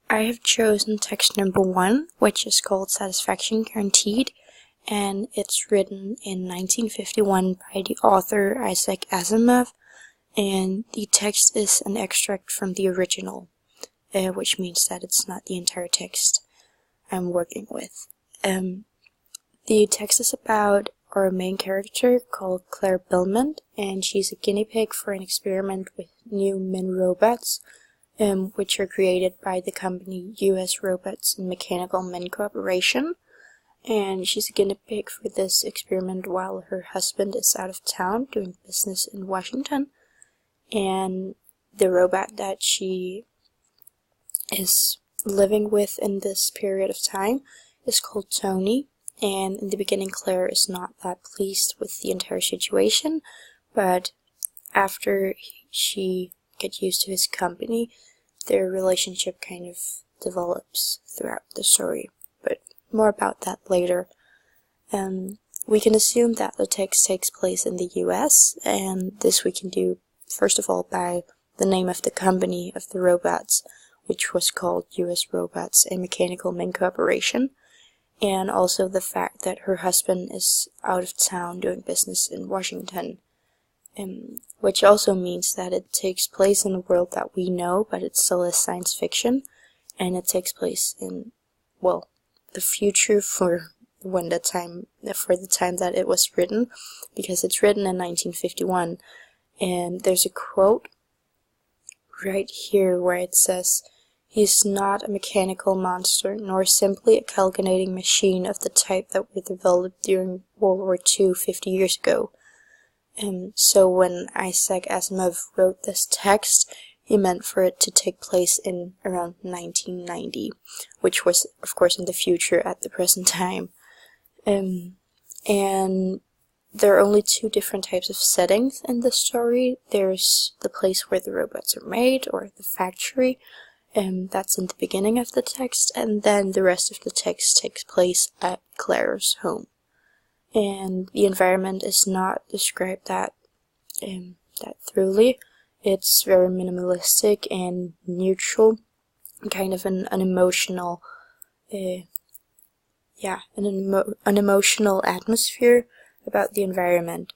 I have chosen text number 1, which is called Satisfaction Guaranteed, and it's written in 1951 by the author Isaac Asimov, and the text is an extract from the original, which means that it's not the entire text I'm working with. The text is about our main character called Claire Belmont, and she's a guinea pig for an experiment with new men robots, which are created by the company US Robots and Mechanical Men Corporation. And she's a guinea pig for this experiment while her husband is out of town doing business in Washington. And the robot that she is living with in this period of time is called Tony. And in the beginning, Claire is not that pleased with the entire situation, but after she gets used to his company, their relationship kind of develops throughout the story, but more about that later. We can assume that the text takes place in the US, and this we can do first of all by the name of the company of the robots, which was called US Robots and Mechanical Men Corporation, and also the fact that her husband is out of town doing business in Washington, which also means that it takes place in a world that we know, but it still is science fiction, and it takes place in, well, the future for the time that it was written, because it's written in 1951, and there's a quote right here where it says, "He is not a mechanical monster, nor simply a calculating machine of the type that were developed during World War II 50 years ago." So when Isaac Asimov wrote this text, he meant for it to take place in around 1990, which was, of course, in the future at the present time. And there are only 2 different types of settings in the story. There's the place where the robots are made, or the factory, that's in the beginning of the text, and then the rest of the text takes place at Claire's home. And the environment is not described that thoroughly. It's very minimalistic and neutral, kind of an emotional, an emotional atmosphere about the environment.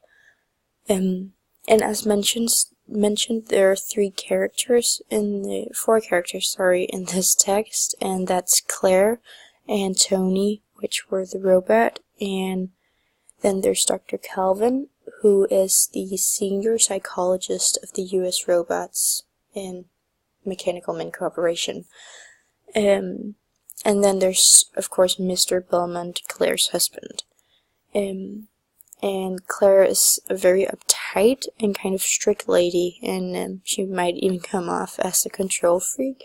And as mentioned, there are 4 characters in this text, and that's Claire and Tony, which were the robot, and then there's Dr. Calvin, who is the senior psychologist of the US Robots and Mechanical Men Corporation. And then there's, of course, Mr. Belmont, Claire's husband. And Claire is a very uptight and kind of strict lady, and she might even come off as a control freak.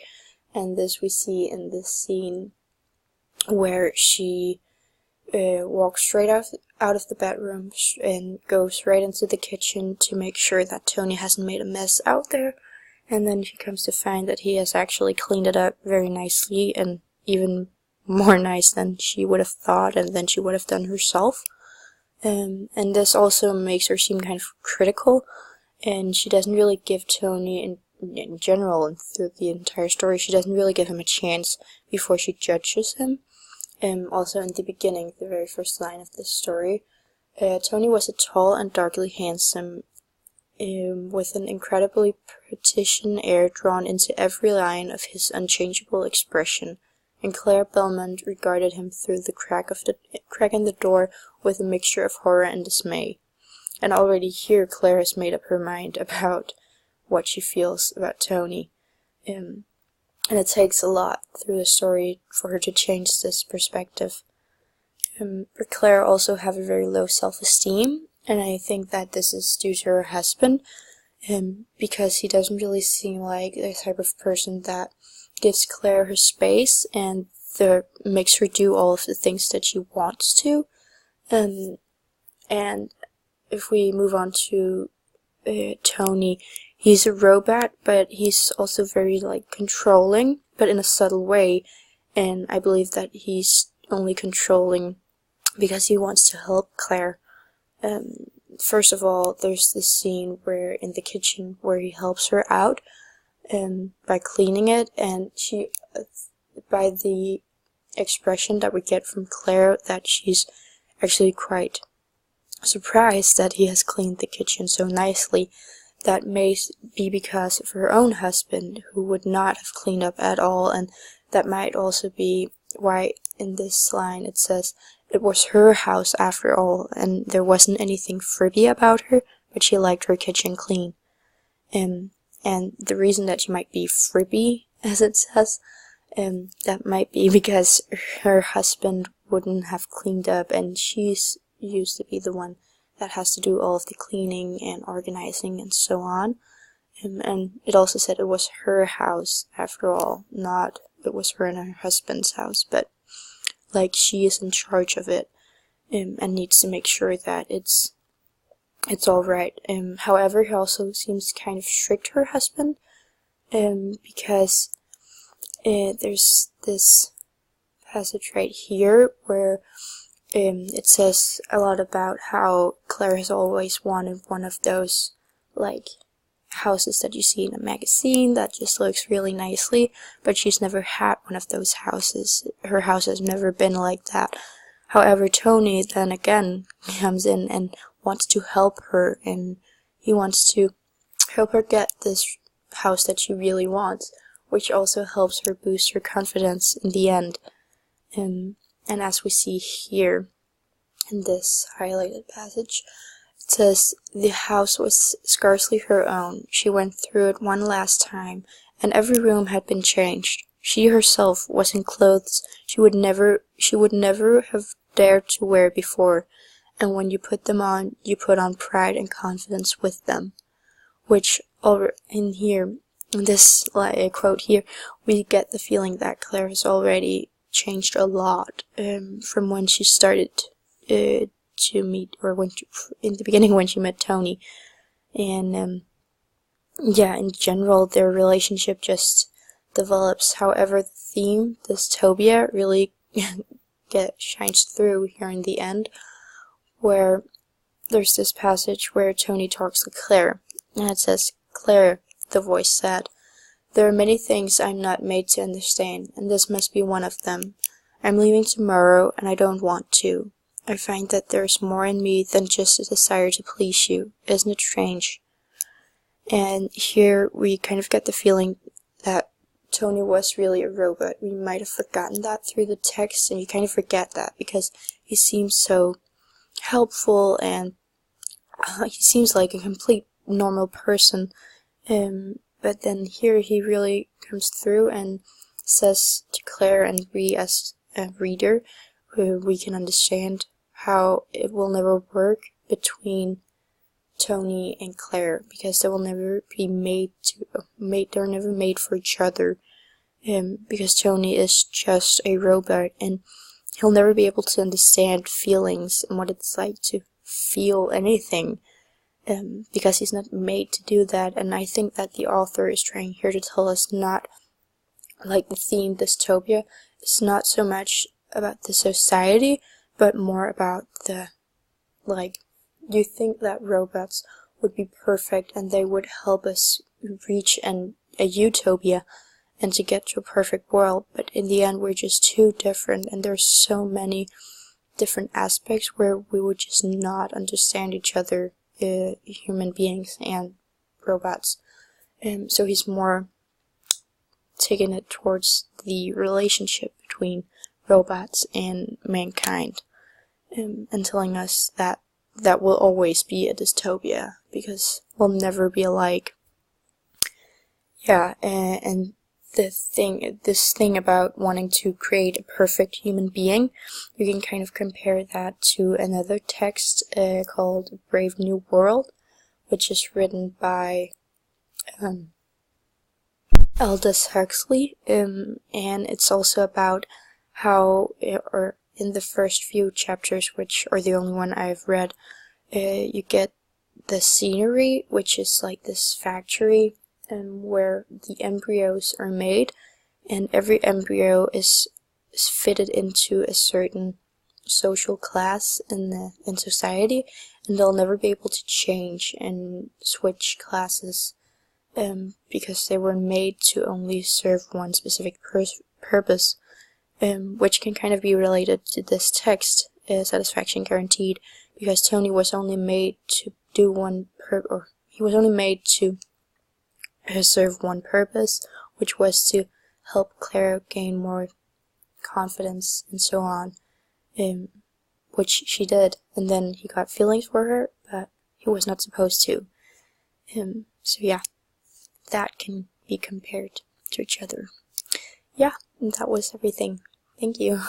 And this we see in this scene where she walks straight out of the bedroom and goes right into the kitchen to make sure that Tony hasn't made a mess out there. And then she comes to find that he has actually cleaned it up very nicely, and even more nice than she would have thought and than she would have done herself. And this also makes her seem kind of critical, and she doesn't really give Tony, in general and through the entire story, she doesn't really give him a chance before she judges him. Also in the beginning, the very first line of this story, Tony was a tall and darkly handsome, with an incredibly patrician air drawn into every line of his unchangeable expression, and Claire Belmont regarded him through the crack in the door with a mixture of horror and dismay. And already here Claire has made up her mind about what she feels about Tony. And it takes a lot through the story for her to change this perspective. Claire also have a very low self-esteem, and I think that this is due to her husband, because he doesn't really seem like the type of person that gives Claire her space and makes her do all of the things that she wants to. And if we move on to Tony, he's a robot, but he's also very controlling, but in a subtle way, and I believe that he's only controlling because he wants to help Claire. First of all, there's this scene where in the kitchen where he helps her out by cleaning it, and she by the expression that we get from Claire that she's actually quite surprised that he has cleaned the kitchen so nicely. That may be because of her own husband, who would not have cleaned up at all, and that might also be why in this line it says it was her house after all, and there wasn't anything frippy about her, but she liked her kitchen clean. And the reason that she might be frippy, as it says, that might be because her husband wouldn't have cleaned up, and she's used to be the one that has to do all of the cleaning and organizing and so on. And it also said it was her house after all, not it was her and her husband's house, but like she is in charge of it, and needs to make sure that it's all right. However, he also seems kind of strict, her husband, because there's this passage right here where it says a lot about how Claire has always wanted one of those, like, houses that you see in a magazine that just looks really nicely, but she's never had one of those houses. Her house has never been like that. However, Tony then again comes in and wants to help her, and he wants to help her get this house that she really wants, which also helps her boost her confidence in the end. And as we see here in this highlighted passage, it says, the house was scarcely her own. She went through it one last time, and every room had been changed. She herself was in clothes she would never have dared to wear before, and when you put them on, you put on pride and confidence with them. Which, in here, in this quote here, we get the feeling that Claire has already changed a lot from when she started to meet, or in the beginning when she met Tony. And yeah, in general, their relationship just develops. However, the theme, dystopia, really shines through here in the end, where there's this passage where Tony talks to Claire, and it says, Claire, the voice said, there are many things I'm not made to understand, and this must be one of them. I'm leaving tomorrow, and I don't want to. I find that there's more in me than just a desire to please you. Isn't it strange? And here we kind of get the feeling that Tony was really a robot. We might have forgotten that through the text, and you kind of forget that because he seems so helpful, and he seems like a complete normal person. But then here he really comes through and says to Claire, and we as a reader, we can understand how it will never work between Tony and Claire, because they will never be they're never made for each other, because Tony is just a robot, and he'll never be able to understand feelings and what it's like to feel anything, because he's not made to do that. And I think that the author is trying here to tell us, not like the theme dystopia, it's not so much about the society, but more about the, like, you think that robots would be perfect and they would help us reach a utopia and to get to a perfect world, but in the end we're just too different, and there's so many different aspects where we would just not understand each other, human beings and robots. So he's more taking it towards the relationship between robots and mankind, and telling us that that will always be a dystopia, because we'll never be alike. Yeah, and this thing about wanting to create a perfect human being, you can kind of compare that to another text called Brave New World, which is written by Aldous Huxley, and it's also about how, or in the first few chapters, which are the only one I've read, you get the scenery, which is like this factory where the embryos are made, and every embryo is fitted into a certain social class in society, and they'll never be able to change and switch classes, because they were made to only serve one specific purpose, which can kind of be related to this text, Satisfaction Guaranteed, because Tony was only made to do he was only made to serve one purpose, which was to help Claire gain more confidence and so on, which she did, and then he got feelings for her, but he was not supposed to. So yeah, that can be compared to each other. Yeah, and that was everything. Thank you.